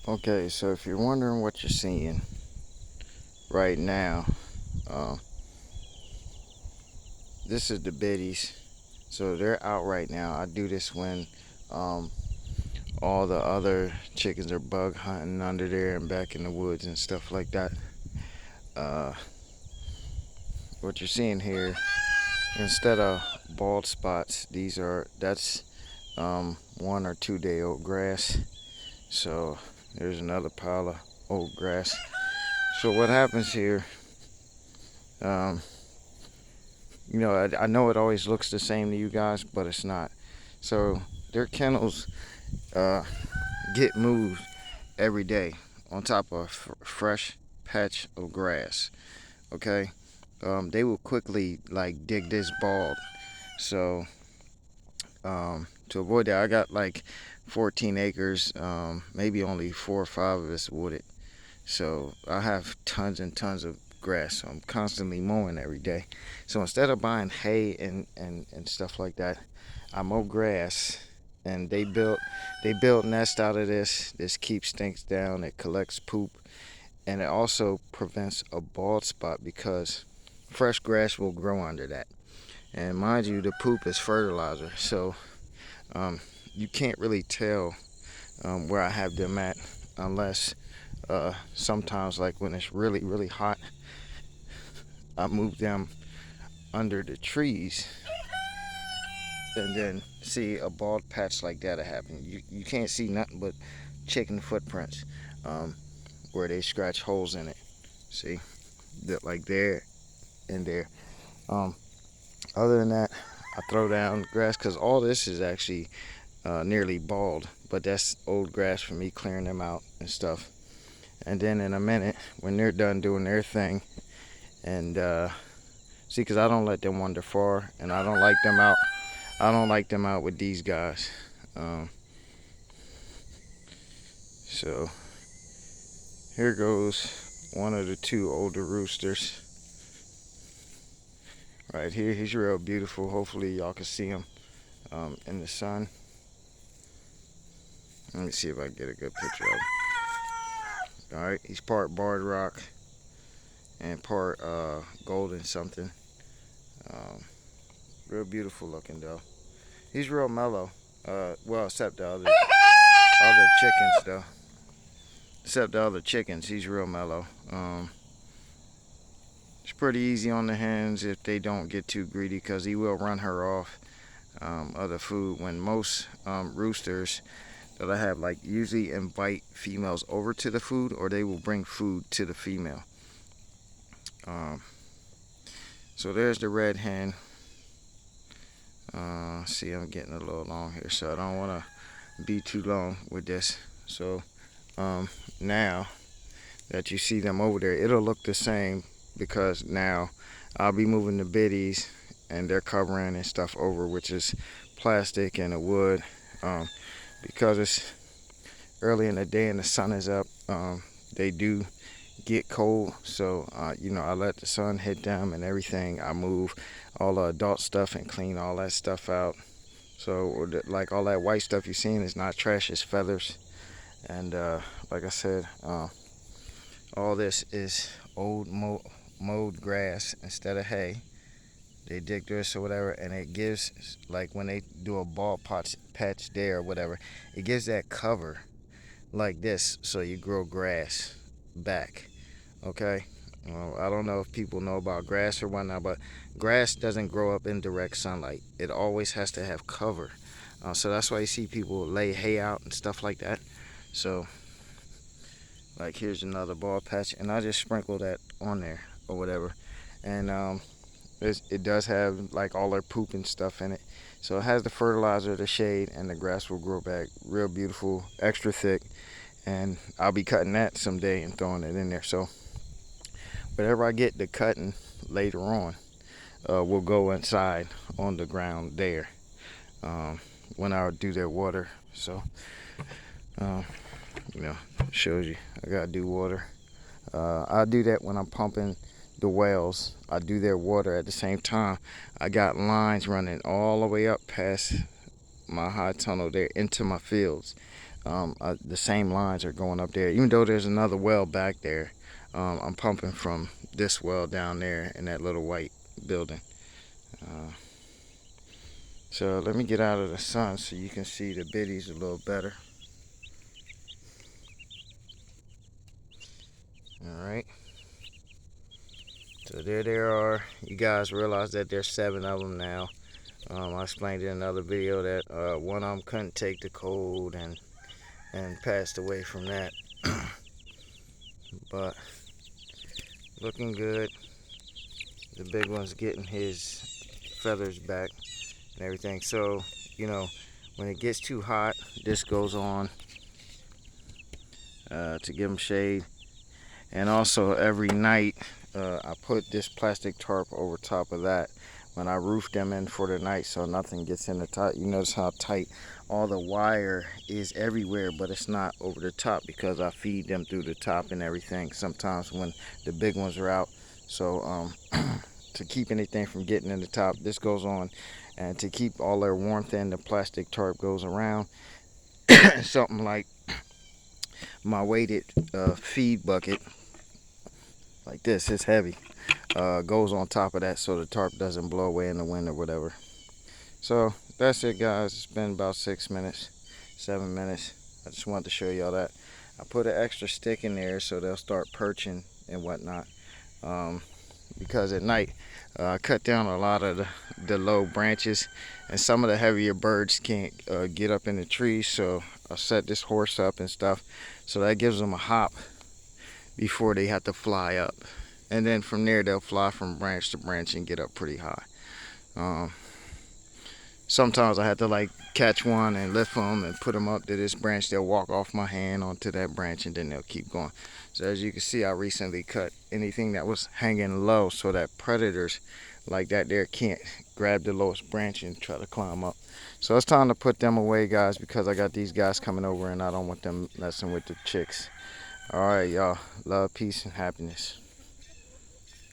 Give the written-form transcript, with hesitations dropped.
Okay, so if you're wondering what you're seeing right now, uh, this is the biddies. So they're out right now. I do this when um, all the other chickens are bug hunting under there and back in the woods and stuff like that. Uh, what you're seeing here, instead of bald spots, that's 1 or 2 day old grass. So there's another pile of old grass. So what happens here? Um, I know it always looks the same to you guys, but it's not. So their kennels uh, get moved every day on top of a fresh patch of grass. Okay, they will quickly like dig this bald. So to avoid that, I got like 14 acres, maybe only 4 or 5 of it's wooded. So I have tons and tons of grass. So I'm constantly mowing every day. So instead of buying hay and stuff like that, I mow grass. And they build nest out of this. This keeps stinks down. It collects poop, and it also prevents a bald spot because fresh grass will grow under that. And mind you, the poop is fertilizer, so um, you can't really tell where I have them at unless sometimes, like when it's really really hot, I move them under the trees and then see a bald patch like that happen. You can't see nothing but chicken footprints where they scratch holes in it. See, that like there and there. Um, Other than that, I throw down grass because all this is actually nearly bald, but that's old grass for me clearing them out and stuff. And then in a minute, when they're done doing their thing, and see, because I don't let them wander far, and I don't like them out. I don't like them out with these guys. Um, so here goes one of the 2 older roosters right here. He's real beautiful. Hopefully y'all can see him in the sun. Let me see if I can get a good picture of him. All right, he's part barred rock and part golden something. Um, Real beautiful looking though. He's real mellow. Well, except the other chickens though. Except the other chickens, he's real mellow. It's pretty easy on the hens if they don't get too greedy, because he will run her off of the food. When most roosters that I have like usually invite females over to the food, or they will bring food to the female. So there's the red hen. See, I'm getting a little long here, so I don't want to be too long with this. So now that you see them over there, it'll look the same, because now I'll be moving the biddies and they're covering and stuff over, which is plastic and a wood. Because it's early in the day and the sun is up, they do get cold. So I let the sun hit them and everything. I move all the adult stuff and clean all that stuff out. So like all that white stuff you're seeing is not trash, it's feathers. And like I said, all this is old mowed grass instead of hay. They dig this or whatever, and it gives, like when they do a bald patch there or whatever, it gives that cover like this, so you grow grass back. Okay. I don't know if people know about grass or whatnot, but grass doesn't grow up in direct sunlight. It always has to have cover. So that's why you see people lay hay out and stuff like that. So like here's another bald patch, and I just sprinkle that on there or whatever. And it does have like all their poop and stuff in it. So it has the fertilizer, the shade, and the grass will grow back real beautiful, extra thick. And I'll be cutting that someday and throwing it in there. So whatever I get to cutting later on will go inside on the ground there when I do their water. So shows you I gotta do water. I do that when I'm pumping the wells. I do their water at the same time. I got lines running all the way up past my high tunnel there into my fields. the same lines are going up there. Even though there's another well back there, I'm pumping from this well down there in that little white building. So let me get out of the sun so you can see the biddies a little better. All right. So there they are. You guys realize that there's 7 of them now. I explained in another video that one of them couldn't take the cold and passed away from that. But looking good. The big one's getting his feathers back and everything. So, you know, when it gets too hot, this goes on to give them shade. And also every night I put this plastic tarp over top of that when I roof them in for the night so nothing gets in the top. You notice how tight all the wire is everywhere, but it's not over the top because I feed them through the top and everything sometimes when the big ones are out. So to keep anything from getting in the top, this goes on, and to keep all their warmth in, the plastic tarp goes around. Something like my weighted feed bucket, like this, it's heavy, goes on top of that so the tarp doesn't blow away in the wind or whatever. So that's it, guys. It's been about 6 minutes, 7 minutes. I just wanted to show y'all that. I put an extra stick in there so they'll start perching and whatnot, because at night I cut down a lot of the low branches, and some of the heavier birds can't get up in the trees, so I set this horse up and stuff, so that gives them a hop before they have to fly up, and then from there they'll fly from branch to branch and get up pretty high. Sometimes I have to like catch one and lift them and put them up to this branch. They'll walk off my hand onto that branch and then they'll keep going. So as you can see, I recently cut anything that was hanging low so that predators like that there can't grab the lowest branch and try to climb up. So it's time to put them away, guys, because I got these guys coming over and I don't want them messing with the chicks. All right, y'all. Love, peace, and happiness.